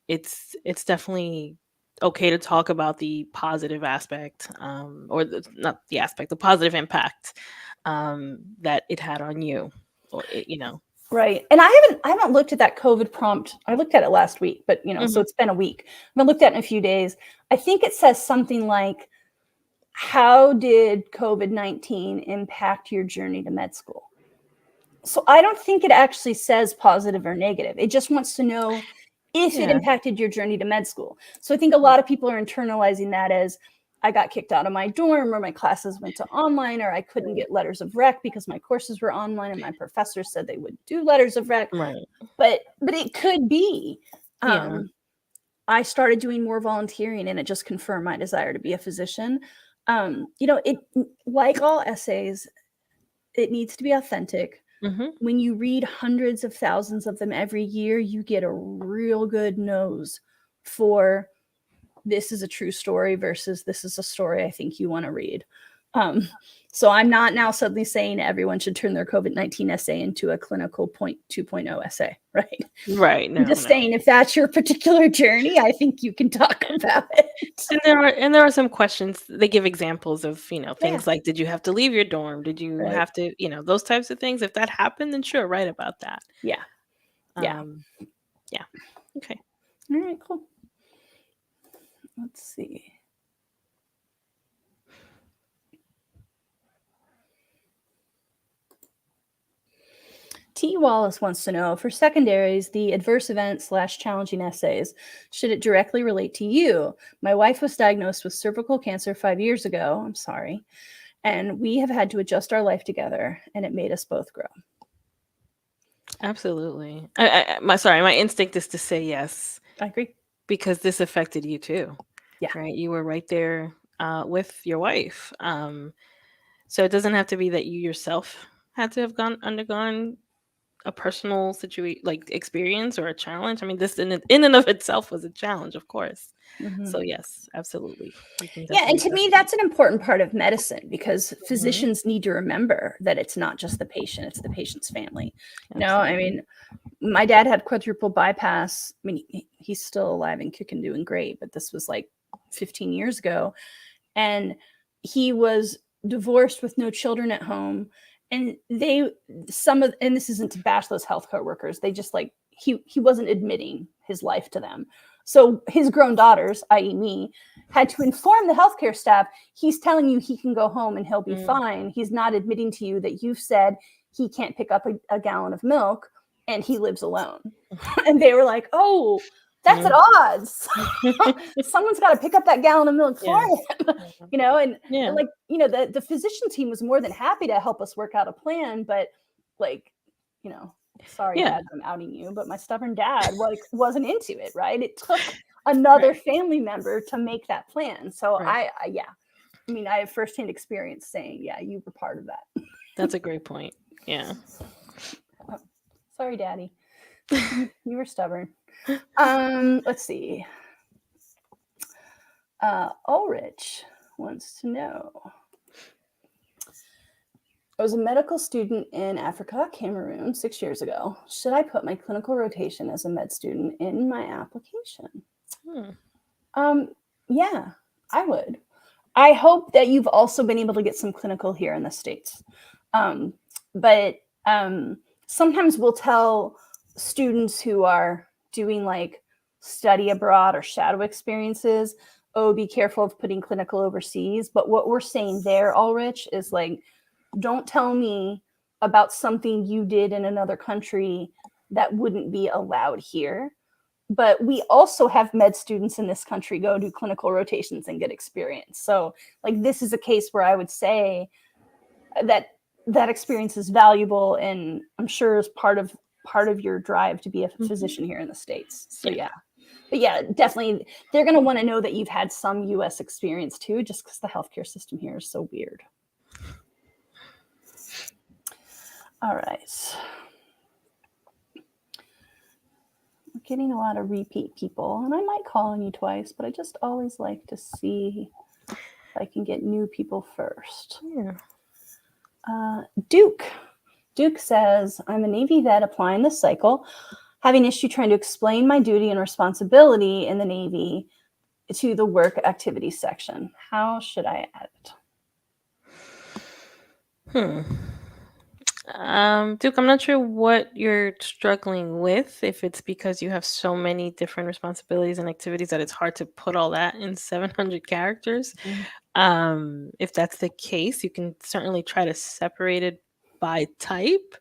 S2: it's definitely okay to talk about the positive aspect, the positive impact that it had on you, or
S1: Right. And I haven't looked at that COVID prompt. I looked at it last week, but so it's been a week. I haven't looked at it in a few days. I think it says something like, how did COVID-19 impact your journey to med school? So I don't think it actually says positive or negative. It just wants to know if it impacted your journey to med school. So I think a lot of people are internalizing that as, I got kicked out of my dorm, or my classes went to online, or I couldn't get letters of rec because my courses were online and my professors said they would do letters of rec.
S2: Right.
S1: But it could be. I started doing more volunteering, and it just confirmed my desire to be a physician. It, like all essays, it needs to be authentic. When you read hundreds of thousands of them every year, you get a real good nose for, this is a true story versus this is a story I think you want to read. So I'm not now suddenly saying everyone should turn their COVID-19 essay into a clinical 2.0 essay, right?
S2: Right. No,
S1: I'm just saying, if that's your particular journey, I think you can talk about it.
S2: And there are some questions. They give examples of, things like, did you have to leave your dorm? Did you have to, those types of things? If that happened, then sure, write about that.
S1: Yeah.
S2: Okay.
S1: All right, cool. Let's see. T. Wallace wants to know, for secondaries, the adverse event / challenging essays, should it directly relate to you? My wife was diagnosed with cervical cancer 5 years ago. I'm sorry. And we have had to adjust our life together, and it made us both grow.
S2: Absolutely. My instinct is to say yes.
S1: I agree.
S2: Because this affected you too.
S1: Yeah.
S2: Right. You were right there with your wife. So it doesn't have to be that you yourself had to have undergone a personal experience or a challenge. I mean, this in and of itself was a challenge, of course. So yes, absolutely.
S1: Yeah, and to me, that's an important part of medicine, because physicians need to remember that it's not just the patient, it's the patient's family. I mean, my dad had quadruple bypass. I mean, he's still alive and kicking, doing great, but this was like 15 years ago. And he was divorced with no children at home. And and this isn't to bash those healthcare workers, they just he wasn't admitting his life to them. So his grown daughters, i.e. me, had to inform the healthcare staff, he's telling you he can go home and he'll be fine. He's not admitting to you that you've said he can't pick up a gallon of milk and he lives alone. And they were like, oh, that's at odds. Someone's got to pick up that gallon of milk for him, you know, and like, you know, the physician team was more than happy to help us work out a plan, but like, you know, sorry, Dad, I'm outing you, but my stubborn dad wasn't into it, right? It took another family member to make that plan. So I mean, I have firsthand experience saying, yeah, you were part of that.
S2: That's a great point. Yeah.
S1: Sorry, Daddy. You were stubborn. Let's see. Ulrich wants to know. I was a medical student in Africa, Cameroon, 6 years ago. Should I put my clinical rotation as a med student in my application? Yeah, I would. I hope that you've also been able to get some clinical here in the States. But sometimes we'll tell students who are doing like study abroad or shadow experiences, oh, be careful of putting clinical overseas. But what we're saying there, Ulrich, is like, don't tell me about something you did in another country that wouldn't be allowed here. But we also have med students in this country go do clinical rotations and get experience. So like, this is a case where I would say that experience is valuable, and I'm sure is part of your drive to be a physician here in the States. So yeah. But yeah, definitely they're going to want to know that you've had some US experience too, just because the healthcare system here is so weird. All right. We're getting a lot of repeat people, and I might call on you twice, but I just always like to see if I can get new people first. Yeah. Duke says, I'm a Navy vet applying this cycle, having issue trying to explain my duty and responsibility in the Navy to the work activities section. How should I add it?
S2: Duke, I'm not sure what you're struggling with, if it's because you have so many different responsibilities and activities that it's hard to put all that in 700 characters. If that's the case, you can certainly try to separate it by type,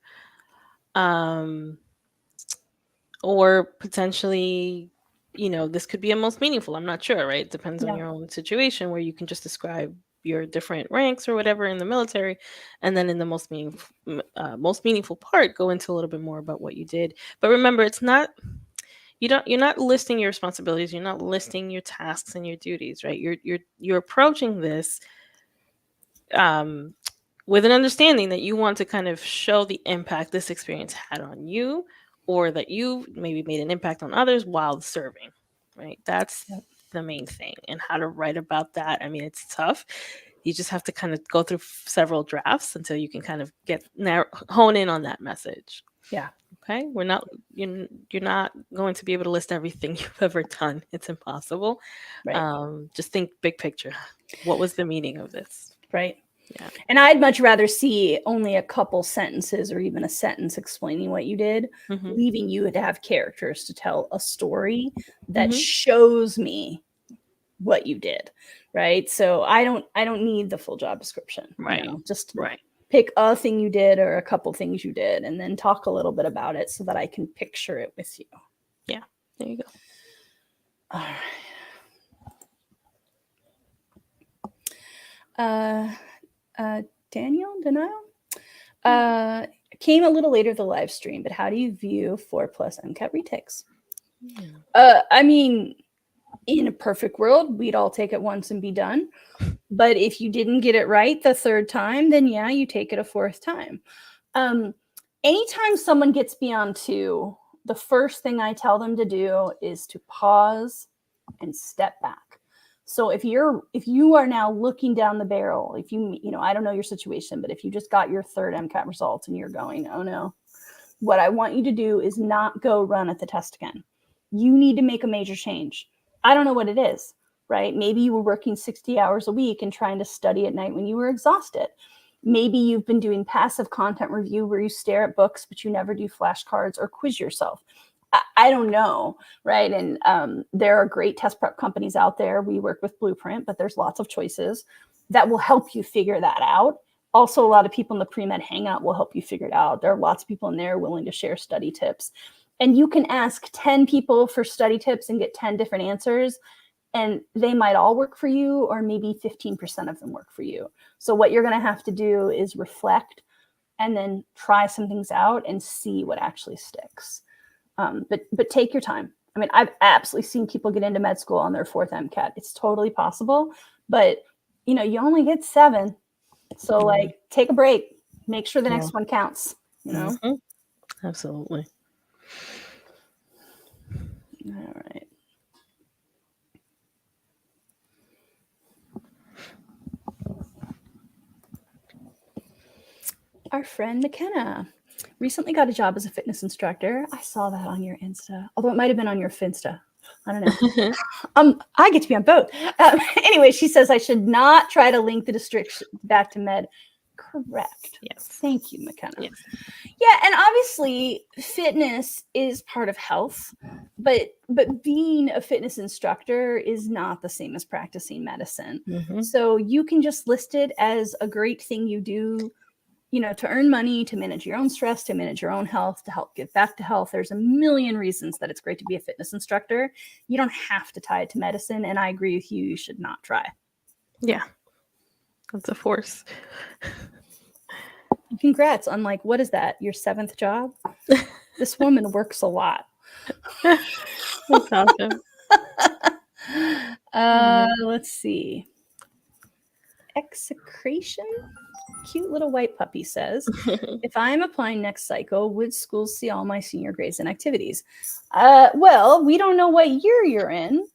S2: or potentially, you know, this could be a most meaningful. I'm not sure, right? It depends on your own situation, where you can just describe your different ranks or whatever in the military, and then in the most meaningful part, go into a little bit more about what you did. But remember, it's not, you're not listing your responsibilities, you're not listing your tasks and your duties, right? You're approaching this with an understanding that you want to kind of show the impact this experience had on you, or that you maybe made an impact on others while serving, right? That's the main thing. And how to write about that, I mean, it's tough. You just have to kind of go through several drafts until you can kind of hone in on that message.
S1: Yeah.
S2: Okay. You're not going to be able to list everything you've ever done. It's impossible. Right. Just think big picture. What was the meaning of this?
S1: Right. Yeah. And I'd much rather see only a couple sentences or even a sentence explaining what you did, leaving you to have characters to tell a story that shows me what you did. Right. So I don't need the full job description.
S2: Right.
S1: You know, just pick a thing you did or a couple things you did, and then talk a little bit about it so that I can picture it with you.
S2: Yeah. There you go.
S1: All right. Daniel came a little later to the live stream, but how do you view 4+ MCAT retakes? I mean, in a perfect world, we'd all take it once and be done. But if you didn't get it right the third time, then yeah, you take it a fourth time. Anytime someone gets beyond 2, the first thing I tell them to do is to pause and step back. So if you are now looking down the barrel, if you know, I don't know your situation, but if you just got your third MCAT results and you're going, oh no, what I want you to do is not go run at the test again. You need to make a major change. I don't know what it is, right? Maybe you were working 60 hours a week and trying to study at night when you were exhausted. Maybe you've been doing passive content review where you stare at books, but you never do flashcards or quiz yourself. I don't know, right? And there are great test prep companies out there. We work with Blueprint, but there's lots of choices that will help you figure that out. Also, a lot of people in the pre-med hangout will help you figure it out. There are lots of people in there willing to share study tips. And you can ask 10 people for study tips and get 10 different answers, and they might all work for you, or maybe 15% of them work for you. So what you're going to have to do is reflect and then try some things out and see what actually sticks. But take your time. I mean, I've absolutely seen people get into med school on their 4th MCAT. It's totally possible, but you only get 7. So like, take a break, make sure the next one counts,
S2: Absolutely.
S1: All right. Our friend McKenna recently got a job as a fitness instructor. I saw that on your Insta, although it might have been on your Finsta. I don't know. I get to be on both. Anyway, she says I should not try to link the district back to med. Correct.
S2: Yes.
S1: Thank you, McKenna.
S2: Yes.
S1: Yeah, and obviously fitness is part of health, but being a fitness instructor is not the same as practicing medicine. So you can just list it as a great thing you do, to earn money, to manage your own stress, to manage your own health, to help give back to health. There's a million reasons that it's great to be a fitness instructor. You don't have to tie it to medicine, and I agree with you. You should not try.
S2: Yeah. That's a force.
S1: Congrats on what is that? Your 7th job? This woman works a lot.
S2: That's awesome.
S1: Let's see. Execration? Cute little white puppy says, if I'm applying next cycle, would schools see all my senior grades and activities? Well, we don't know what year you're in.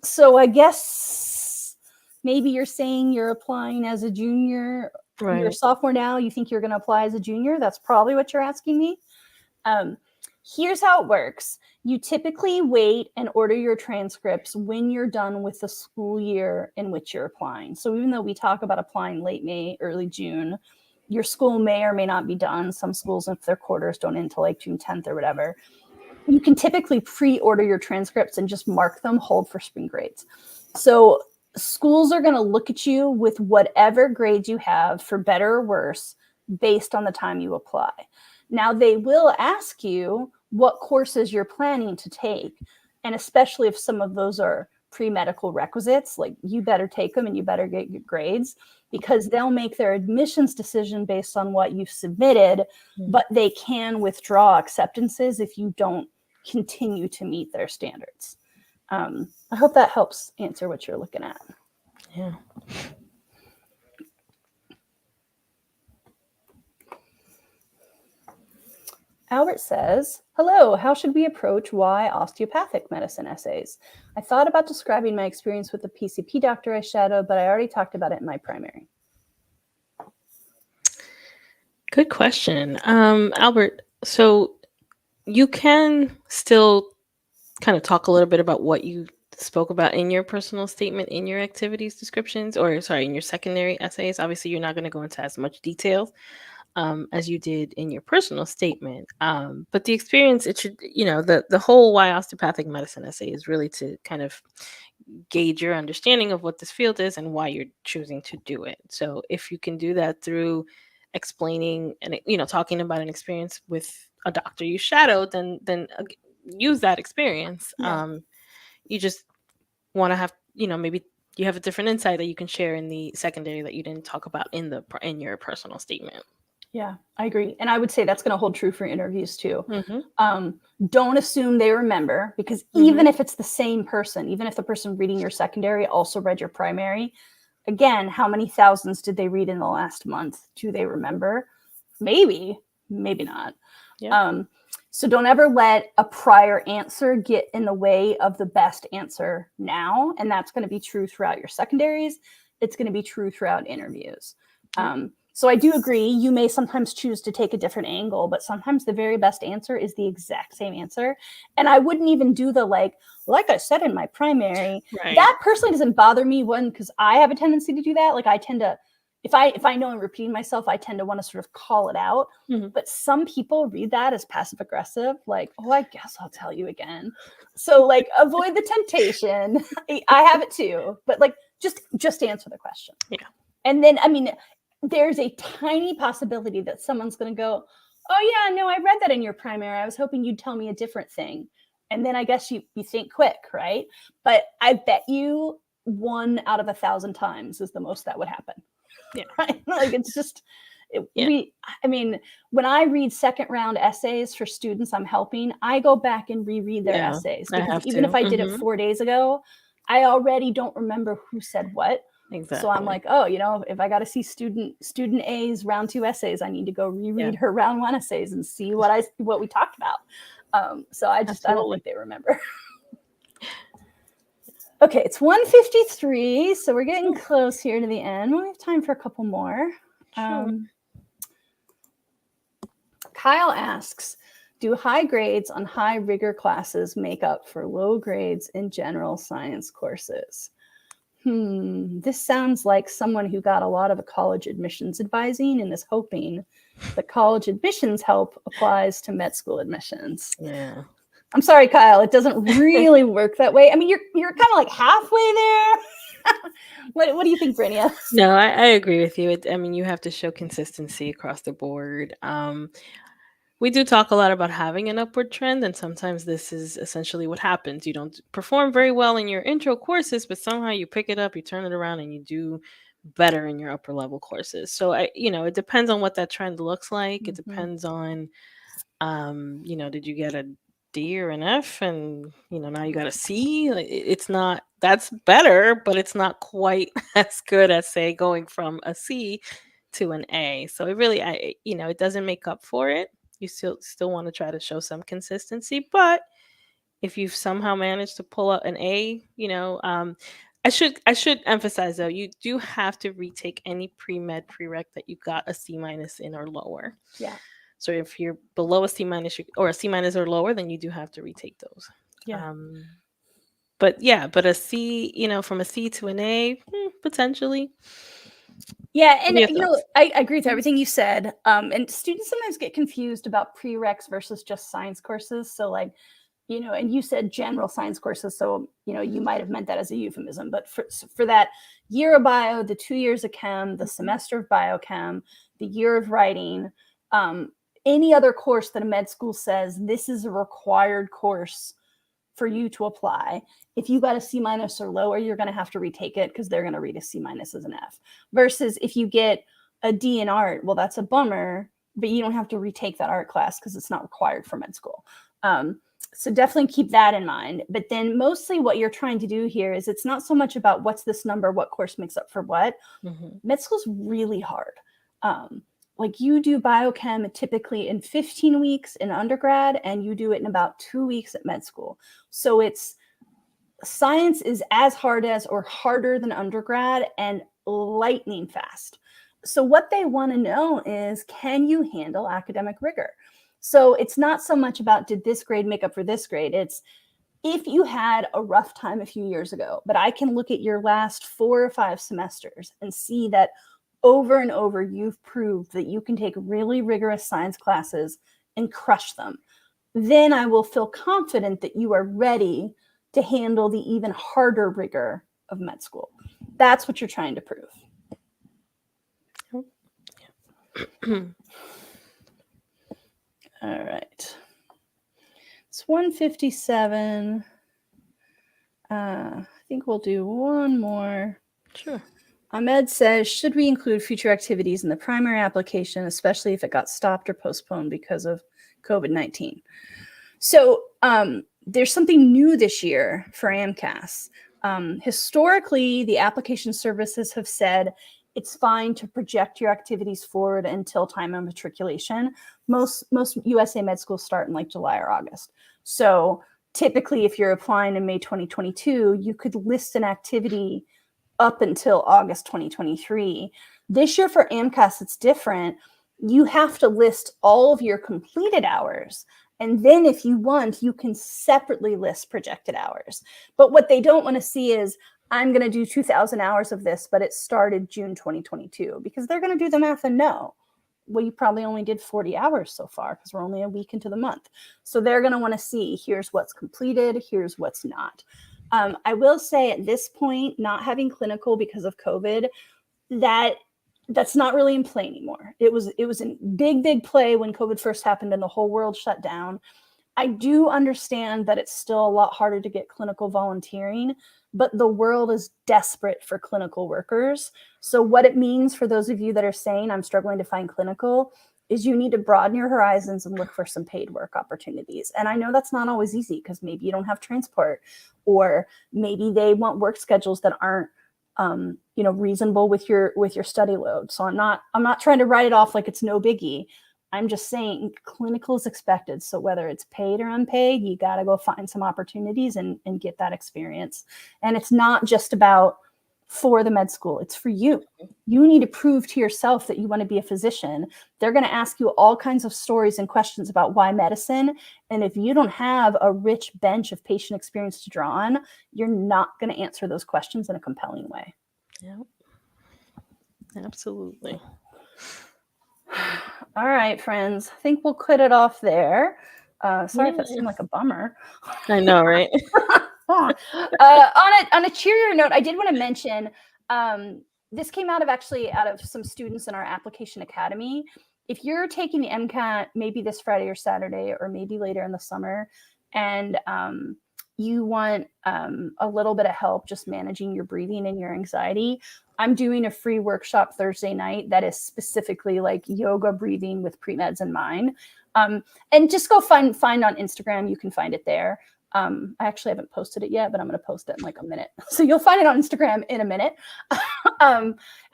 S1: So I guess maybe you're saying you're applying as a junior. Right. You're a sophomore now. You think you're going to apply as a junior? That's probably what you're asking me. Here's how it works. You typically wait and order your transcripts when you're done with the school year in which you're applying. So even though we talk about applying late May, early June, your school may or may not be done. Some schools, if their quarters don't end until June 10th or whatever, you can typically pre-order your transcripts and just mark them, hold for spring grades. So schools are going to look at you with whatever grades you have, for better or worse, based on the time you apply. Now, they will ask you what courses you're planning to take. And especially if some of those are pre-medical requisites, you better take them and you better get good grades, because they'll make their admissions decision based on what you've submitted, but they can withdraw acceptances if you don't continue to meet their standards. I hope that helps answer what you're looking at.
S2: Yeah.
S1: Albert says, hello, how should we approach why osteopathic medicine essays? I thought about describing my experience with the PCP doctor I shadowed, but I already talked about it in my primary.
S2: Good question. Albert, so you can still kind of talk a little bit about what you spoke about in your personal statement, in your activities descriptions, in your secondary essays. Obviously, you're not going to go into as much detail as you did in your personal statement. But the experience, it should, the whole why osteopathic medicine essay is really to kind of gauge your understanding of what this field is and why you're choosing to do it. So if you can do that through explaining and, talking about an experience with a doctor you shadowed, then use that experience. Yeah. You just want to have, maybe you have a different insight that you can share in the secondary that you didn't talk about in your personal statement.
S1: Yeah, I agree. And I would say that's going to hold true for interviews too. Don't assume they remember, because even if it's the same person, even if the person reading your secondary also read your primary, again, how many thousands did they read in the last month? Do they remember? Maybe, maybe not. Yeah. So don't ever let a prior answer get in the way of the best answer now. And that's going to be true throughout your secondaries. It's going to be true throughout interviews. So I do agree, you may sometimes choose to take a different angle, but sometimes the very best answer is the exact same answer. And I wouldn't even do the like I said in my primary, right. That personally doesn't bother me, one, because I have a tendency to do that. I tend to if I know I'm repeating myself, I tend to want to sort of call it out.
S2: Mhm.
S1: But some people read that as passive aggressive, like, oh, I guess I'll tell you again. So like, avoid the temptation. I have it too, but like, just answer the question.
S2: Yeah.
S1: And then, I mean, there's a tiny possibility that someone's going to go, oh yeah, no, I read that in your primary. I was hoping you'd tell me a different thing. And then I guess you think quick, right? But I bet you 1 out of 1,000 times is the most that would happen.
S2: Yeah.
S1: Right? Like, it's just,
S2: Yeah.
S1: I mean, when I read second round essays for students I'm helping, I go back and reread their
S2: Yeah,
S1: essays.
S2: I
S1: Because
S2: have
S1: even
S2: to.
S1: if I did it
S2: Mhm.
S1: 4 days ago, I already don't remember who said what.
S2: Exactly.
S1: So I'm like, oh, you know, if I got to see student A's round 2 essays, I need to go reread her round 1 essays and see what we talked about. So I don't think they remember. Okay, it's 1:53, so we're getting close here to the end. We have time for a couple more.
S2: Sure.
S1: Kyle asks, do high grades on high rigor classes make up for low grades in general science courses? This sounds like someone who got a lot of a college admissions advising and is hoping the college admissions help applies to med school admissions.
S2: Yeah.
S1: I'm sorry, Kyle, it doesn't really work that way. I mean, you're kind of like halfway there. What do you think, Varinia?
S2: No, I agree with you. I mean, you have to show consistency across the board. We do talk a lot about having an upward trend, and sometimes this is essentially what happens. You don't perform very well in your intro courses, but somehow you pick it up, you turn it around, and you do better in your upper level courses. So it depends on what that trend looks like. It depends on, did you get a D or an F, and now you got a C? Like, it's not. That's better, but it's not quite as good as, say, going from a C to an A. So it really, it doesn't make up for it. You still want to try to show some consistency, but if you've somehow managed to pull out an A, I should emphasize though, you do have to retake any pre-med prereq that you got a C- in or lower.
S1: Yeah.
S2: So if you're below a C- or a C- or lower, then you do have to retake those.
S1: Yeah.
S2: But a C, from a C to an A, potentially.
S1: Yeah, and I agree with everything you said. And students sometimes get confused about prereqs versus just science courses. So like, and you said general science courses, so you might have meant that as a euphemism. But for that year of bio, the 2 years of chem, the semester of biochem, the year of writing, any other course that a med school says this is a required course for you to apply. If you got a C- or lower, you're going to have to retake it because they're going to read a C- as an F. Versus if you get a D in art, well, that's a bummer, but you don't have to retake that art class because it's not required for med school. So definitely keep that in mind. But then mostly what you're trying to do here is it's not so much about what's this number, what course makes up for what. Med school's really hard. Like you do biochem typically in 15 weeks in undergrad, and you do it in about 2 weeks at med school. So science is as hard as or harder than undergrad and lightning fast. So what they want to know is, can you handle academic rigor? So it's not so much about did this grade make up for this grade. It's if you had a rough time a few years ago, but I can look at your last 4 or 5 semesters and see that over and over, you've proved that you can take really rigorous science classes and crush them. Then I will feel confident that you are ready to handle the even harder rigor of med school. That's what you're trying to prove. All right. It's 1:57. I think we'll do one more.
S2: Sure.
S1: Ahmed says, should we include future activities in the primary application, especially if it got stopped or postponed because of COVID-19? So there's something new this year for AMCAS. Historically, the application services have said it's fine to project your activities forward until time of matriculation. Most USA med schools start in like July or August. So typically, if you're applying in May 2022, you could list an activity up until August 2023. This year for AMCAS, it's different. You have to list all of your completed hours. And then if you want, you can separately list projected hours. But what they don't want to see is I'm going to do 2,000 hours of this, but it started June 2022, because they're going to do the math and know, well, you probably only did 40 hours so far because we're only a week into the month. So they're going to want to see, here's what's completed, here's what's not. I will say at this point, not having clinical because of COVID, that's not really in play anymore. It was in big play when COVID first happened and the whole world shut down. I do understand that it's still a lot harder to get clinical volunteering, but the world is desperate for clinical workers. So what it means for those of you that are saying, I'm struggling to find clinical, is you need to broaden your horizons and look for some paid work opportunities. And I know that's not always easy because maybe you don't have transport, or maybe they want work schedules that aren't reasonable with your study load. So I'm not trying to write it off like it's no biggie. I'm just saying clinical is expected. So whether it's paid or unpaid, you got to go find some opportunities and get that experience. And it's not just about for the med school. It's for you. You need to prove to yourself that you want to be a physician. They're going to ask you all kinds of stories and questions about why medicine. And if you don't have a rich bench of patient experience to draw on, you're not going to answer those questions in a compelling way.
S2: Yeah, absolutely.
S1: All right, friends. I think we'll cut it off there. Sorry if that seemed like a bummer.
S2: I know, right?
S1: On a cheerier note, I did want to mention this came out of some students in our application academy. If you're taking the MCAT maybe this Friday or Saturday, or maybe later in the summer, and you want a little bit of help just managing your breathing and your anxiety, I'm doing a free workshop Thursday night that is specifically like yoga breathing with pre-meds in mind. And just go find on Instagram. You can find it there. I actually haven't posted it yet, but I'm going to post it in like a minute. So you'll find it on Instagram in a minute.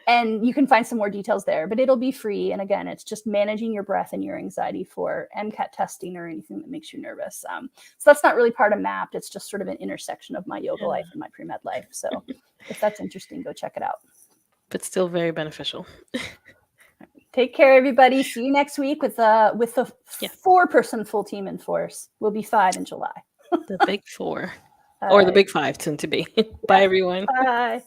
S1: And you can find some more details there, but it'll be free. And again, it's just managing your breath and your anxiety for MCAT testing or anything that makes you nervous. So that's not really part of MAPT. It's just sort of an intersection of my yoga life and my pre-med life. So if that's interesting, go check it out.
S2: But still very beneficial.
S1: Take care, everybody. See you next week with the 4-person full team in force. We'll be 5 in July.
S2: The big 4. Or the big 5, soon to be. Bye, everyone.
S1: Bye.